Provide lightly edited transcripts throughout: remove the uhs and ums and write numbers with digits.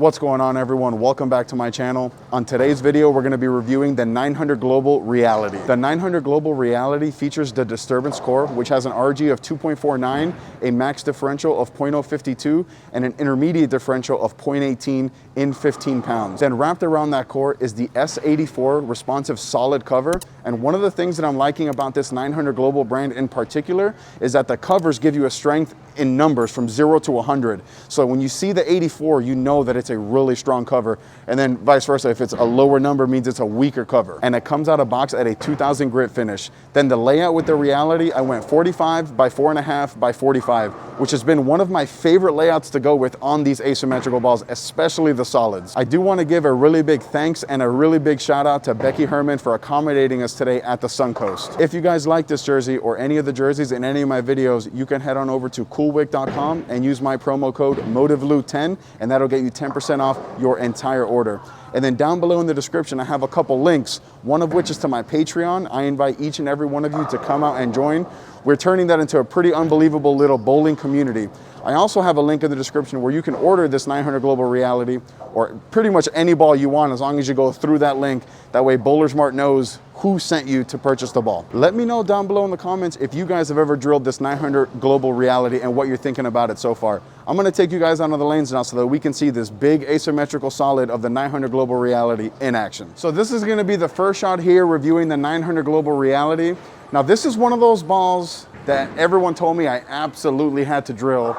What's going on, everyone? Welcome back to my channel. On today's video, we're going to be reviewing the 900 Global Reality. The 900 Global Reality features the disturbance core, which has an RG of 2.49, a max differential of 0.052, and an intermediate differential of 0.18 in 15 pounds. Then wrapped around that core is the S84 responsive solid cover. And one of the things that I'm liking about this 900 Global brand in particular is that the covers give you a strength in numbers from 0 to 100. So when you see the 84, you know that it's a really strong cover, and then vice versa. If it's a lower number, means it's a weaker cover. And it comes out of box at a 2000 grit finish. Then the layout with the Reality, I went 45 by 4.5 by 45, which has been one of my favorite layouts to go with on these asymmetrical balls, especially the solids. I do want to give a really big thanks and a really big shout out to Becky Herman for accommodating us today at the Suncoast. If you guys like this jersey or any of the jerseys in any of my videos, you can head on over to coolwick.com and use my promo code MOTIVELU10, and that'll get you 10% off your entire order. And then down below in the description, I have a couple links, one of which is to my Patreon. I invite each and every one of you to come out and join. We're turning that into a pretty unbelievable little bowling community. I also have a link in the description where you can order this 900 Global Reality, or pretty much any ball you want, as long as you go through that link. That way Bowler Smart knows who sent you to purchase the ball. Let me know down below in the comments if you guys have ever drilled this 900 Global Reality and what you're thinking about it so far. I'm gonna take you guys out of the lanes now so that we can see this big asymmetrical solid of the 900 Global Reality in action. So this is gonna be the first shot here reviewing the 900 Global Reality. Now this is one of those balls that everyone told me I absolutely had to drill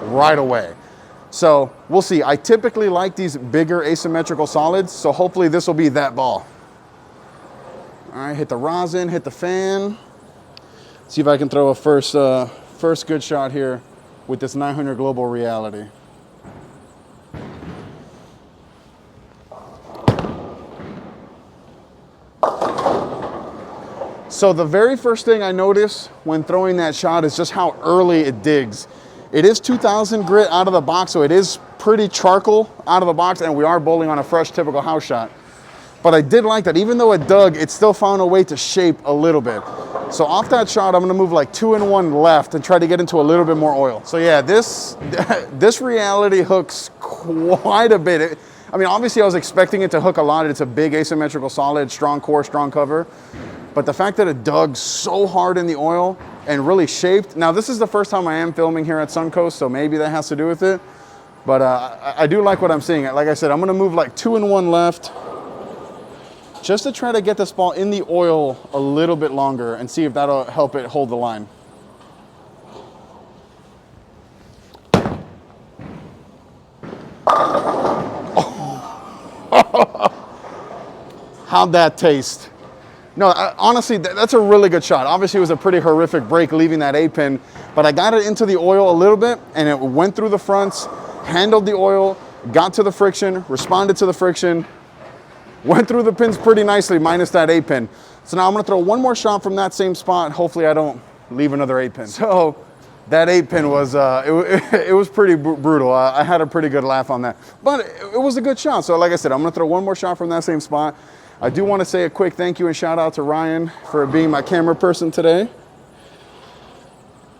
right away. So we'll see. I typically like these bigger asymmetrical solids, so hopefully this will be that ball. All right, hit the rosin, hit the fan. See if I can throw a first good shot here with this 900 Global Reality. So the very first thing I notice when throwing that shot is just how early it digs. It is 2000 grit out of the box, so it is pretty charcoal out of the box, and we are bowling on a fresh, typical house shot. But I did like that, even though it dug, it still found a way to shape a little bit. So off that shot, I'm gonna move like 2 and 1 left and try to get into a little bit more oil. So yeah, this Reality hooks quite a bit. I mean, obviously I was expecting it to hook a lot. It's a big asymmetrical solid, strong core, strong cover. But the fact that it dug so hard in the oil and really shaped. Now this is the first time I am filming here at Suncoast, so maybe that has to do with it. But I do like what I'm seeing. Like I said, I'm gonna move like 2 and 1 left, just to try to get this ball in the oil a little bit longer and see if that'll help it hold the line. How'd that taste? No, honestly, that's a really good shot. Obviously, it was a pretty horrific break leaving that A-pin, but I got it into the oil a little bit, and it went through the fronts, handled the oil, got to the friction, responded to the friction, went through the pins pretty nicely, minus that A-pin. So now I'm gonna throw one more shot from that same spot. Hopefully I don't leave another A-pin. So that A-pin was, it was pretty brutal. I had a pretty good laugh on that, but it was a good shot. So like I said, I'm gonna throw one more shot from that same spot. I do wanna say a quick thank you and shout out to Ryan for being my camera person today.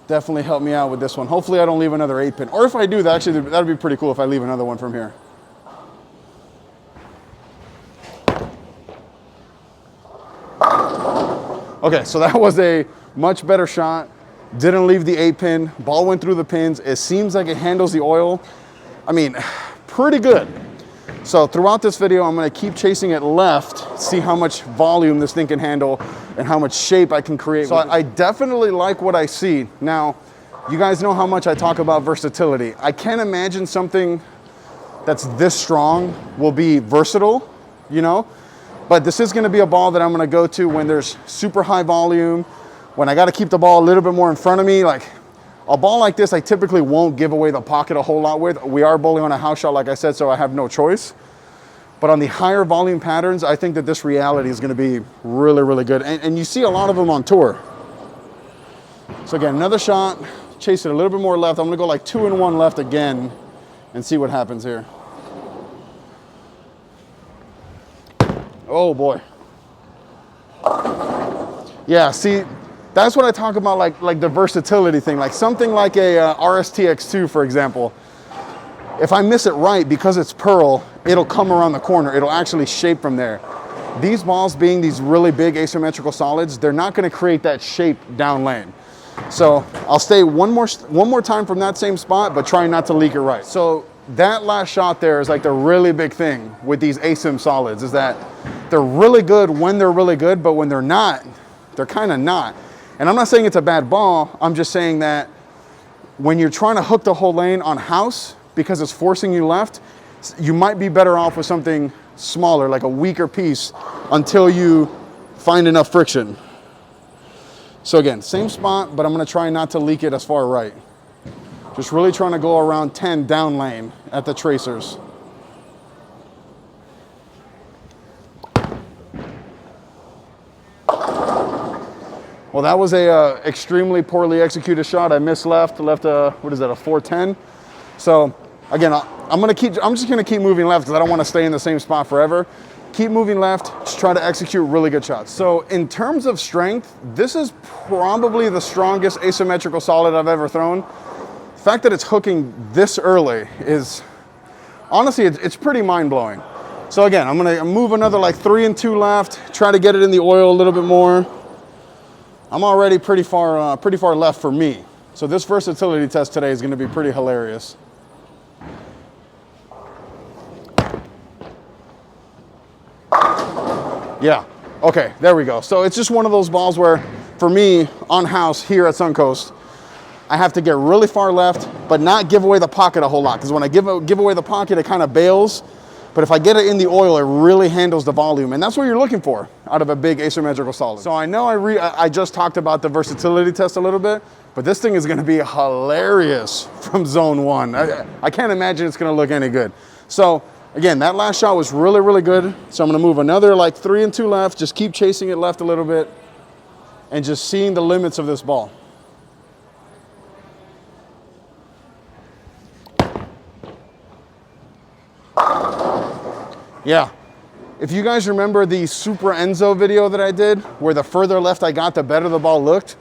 Definitely helped me out with this one. Hopefully I don't leave another 8-pin. Or if I do, that'd be pretty cool if I leave another one from here. Okay, so that was a much better shot. Didn't leave the 8-pin. Ball went through the pins. It seems like it handles the oil. I mean, pretty good. So throughout this video, I'm gonna keep chasing it left, see how much volume this thing can handle and how much shape I can create. So I definitely like what I see. Now, you guys know how much I talk about versatility. I can't imagine something that's this strong will be versatile, you know? But this is gonna be a ball that I'm gonna go to when there's super high volume, when I gotta keep the ball a little bit more in front of me. Like a ball like this, I typically won't give away the pocket a whole lot with. We are bowling on a house shot, like I said, so I have no choice. But on the higher volume patterns, I think that this Reality is gonna be really, really good. And you see a lot of them on tour. So again, another shot, chase it a little bit more left. I'm gonna go like 2 and 1 left again and see what happens here. Oh boy. Yeah, see, that's what I talk about, like the versatility thing, like something like a RSTX2, for example. if I miss it right, because it's pearl, it'll come around the corner. It'll actually shape from there. These balls being these really big asymmetrical solids, they're not gonna create that shape down lane. So I'll stay one more time from that same spot, but try not to leak it right. So that last shot there is like the really big thing with these asym solids, is that they're really good when they're really good, but when they're not, they're kind of not. And I'm not saying it's a bad ball, I'm just saying that when you're trying to hook the whole lane on house, because it's forcing you left, you might be better off with something smaller, like a weaker piece, until you find enough friction. So again, same spot, but I'm gonna try not to leak it as far right. Just really trying to go around 10 down lane at the tracers. Well, that was a extremely poorly executed shot. I missed left a, what is that, a 410? So again, I'm just gonna keep moving left because I don't want to stay in the same spot forever. Keep moving left, just try to execute really good shots. So in terms of strength, this is probably the strongest asymmetrical solid I've ever thrown. The fact that it's hooking this early is, honestly, it's pretty mind-blowing. So again, I'm gonna move another like 3 and 2 left, try to get it in the oil a little bit more. I'm already pretty far left for me. So this versatility test today is gonna be pretty hilarious. Yeah, okay, there we go. So it's just one of those balls where, for me, on house here at Suncoast, I have to get really far left, but not give away the pocket a whole lot. Because when I give away the pocket, it kind of bails. But if I get it in the oil, it really handles the volume. And that's what you're looking for out of a big asymmetrical solid. So I know I just talked about the versatility test a little bit, but this thing is gonna be hilarious from zone 1. I can't imagine it's gonna look any good. So again, that last shot was really, really good. So I'm gonna move another like 3 and 2 left, just keep chasing it left a little bit and just seeing the limits of this ball. Yeah, if you guys remember the Super Enzo video that I did, where the further left I got, the better the ball looked,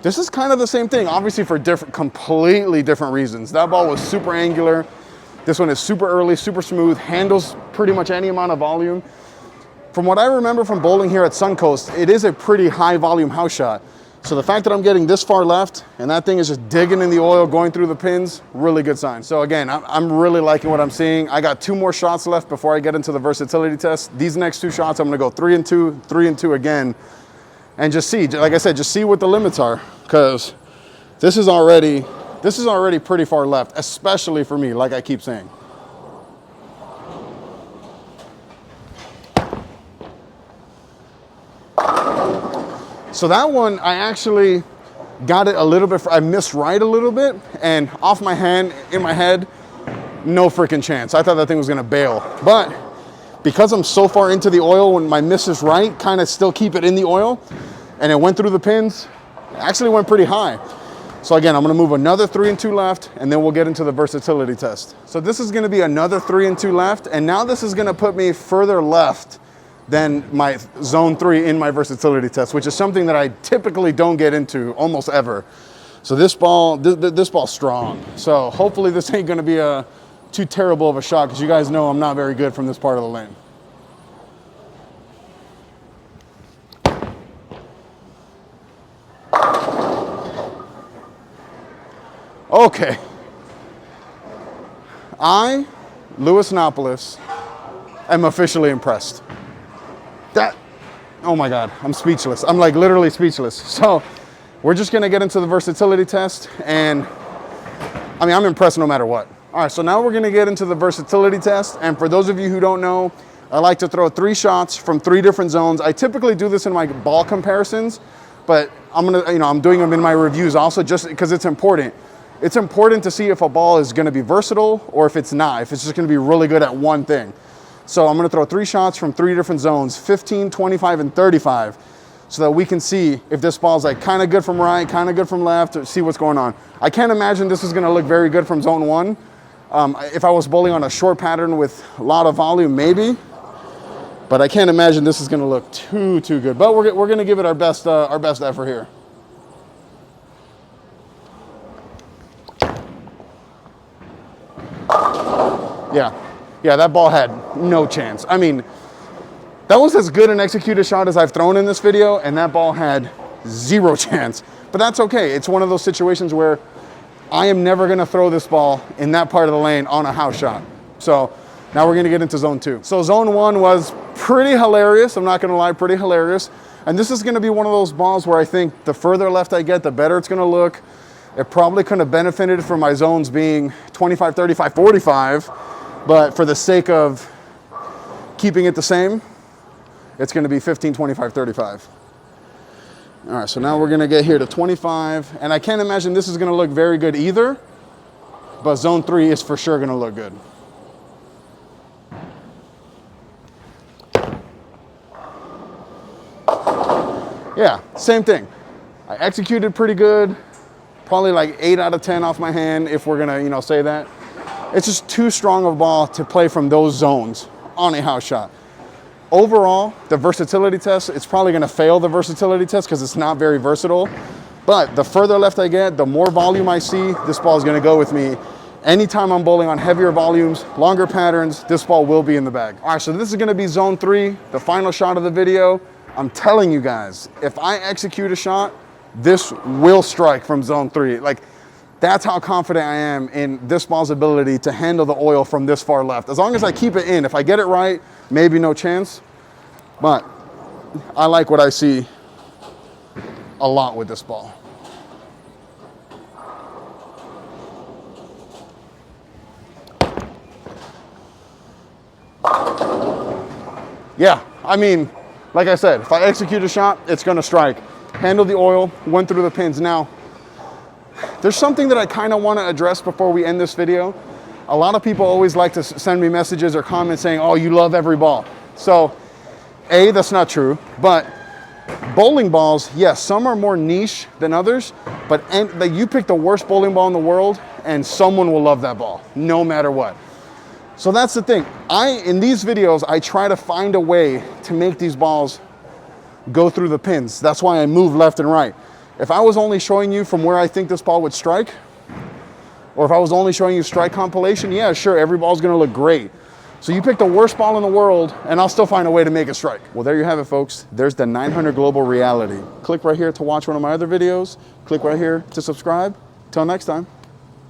this is kind of the same thing, obviously for completely different reasons. That ball was super angular. This one is super early, super smooth, handles pretty much any amount of volume. From what I remember from bowling here at Suncoast, it is a pretty high volume house shot. So the fact that I'm getting this far left and that thing is just digging in the oil, going through the pins, really good sign. So again, I'm really liking what I'm seeing. I got 2 more shots left before I get into the versatility test. These next 2 shots, I'm gonna go 3 and 2, 3 and 2 again, and just see, like I said, just see what the limits are, because this is already pretty far left, especially for me, like I keep saying. So that one, I actually got it a little bit, I missed right a little bit, and off my hand, in my head, no freaking chance. I thought that thing was gonna bail. But because I'm so far into the oil, when my miss is right, kind of still keep it in the oil, and it went through the pins, it actually went pretty high. So again, I'm gonna move another 3 and 2 left, and then we'll get into the versatility test. So this is gonna be another 3 and 2 left, and now this is gonna put me further left than my zone 3 in my versatility test, which is something that I typically don't get into almost ever. So this ball's strong. So hopefully this ain't gonna be too terrible of a shot, because you guys know I'm not very good from this part of the lane. Okay. I, Louis Napoles, am officially impressed. Oh my God, I'm speechless. I'm like literally speechless. So we're just gonna get into the versatility test, and I mean, I'm impressed no matter what. All right, so now we're gonna get into the versatility test. And for those of you who don't know, I like to throw 3 shots from 3 different zones. I typically do this in my ball comparisons, but I'm doing them in my reviews also, just because it's important. It's important to see if a ball is gonna be versatile or if it's not, if it's just gonna be really good at one thing. So I'm gonna throw 3 shots from 3 different zones, 15, 25, and 35, so that we can see if this ball's like kind of good from right, kind of good from left, or see what's going on. I can't imagine this is gonna look very good from zone 1. If I was bowling on a short pattern with a lot of volume, maybe, but I can't imagine this is gonna look too good. But we're gonna give it our best effort here. Yeah, that ball had no chance. I mean, that was as good an executed shot as I've thrown in this video, and that ball had zero chance. But that's okay. It's one of those situations where I am never gonna throw this ball in that part of the lane on a house shot. So now we're gonna get into zone 2. So zone 1 was pretty hilarious. I'm not gonna lie, pretty hilarious. And this is gonna be one of those balls where I think the further left I get, the better it's gonna look. It probably couldn't have benefited from my zones being 25, 35, 45, but for the sake of keeping it the same, it's gonna be 15, 25, 35. All right, so now we're gonna get here to 25, and I can't imagine this is gonna look very good either, but zone 3 is for sure gonna look good. Yeah, same thing. I executed pretty good, probably like 8 out of 10 off my hand if we're gonna, say that. It's just too strong of a ball to play from those zones on a house shot. Overall, the versatility test, it's probably gonna fail the versatility test because it's not very versatile. But the further left I get, the more volume I see, this ball is gonna go with me. Anytime I'm bowling on heavier volumes, longer patterns, this ball will be in the bag. All right, so this is gonna be zone 3, the final shot of the video. I'm telling you guys, if I execute a shot, this will strike from zone 3. Like, that's how confident I am in this ball's ability to handle the oil from this far left. As long as I keep it in, if I get it right, maybe no chance. But I like what I see a lot with this ball. Yeah, I mean, like I said, if I execute a shot, it's gonna strike. Handle the oil, went through the pins. Now, there's something that I kind of want to address before we end this video. A lot of people always like to send me messages or comments saying, oh, you love every ball. So, A, that's not true, but bowling balls, yes, some are more niche than others, but you pick the worst bowling ball in the world and someone will love that ball, no matter what. So that's the thing. In these videos, I try to find a way to make these balls go through the pins. That's why I move left and right. If I was only showing you from where I think this ball would strike, or if I was only showing you strike compilation, yeah, sure, every ball's gonna look great. So you pick the worst ball in the world, and I'll still find a way to make it strike. Well, there you have it, folks. There's the 900 Global Reality. Click right here to watch one of my other videos. Click right here to subscribe. Till next time.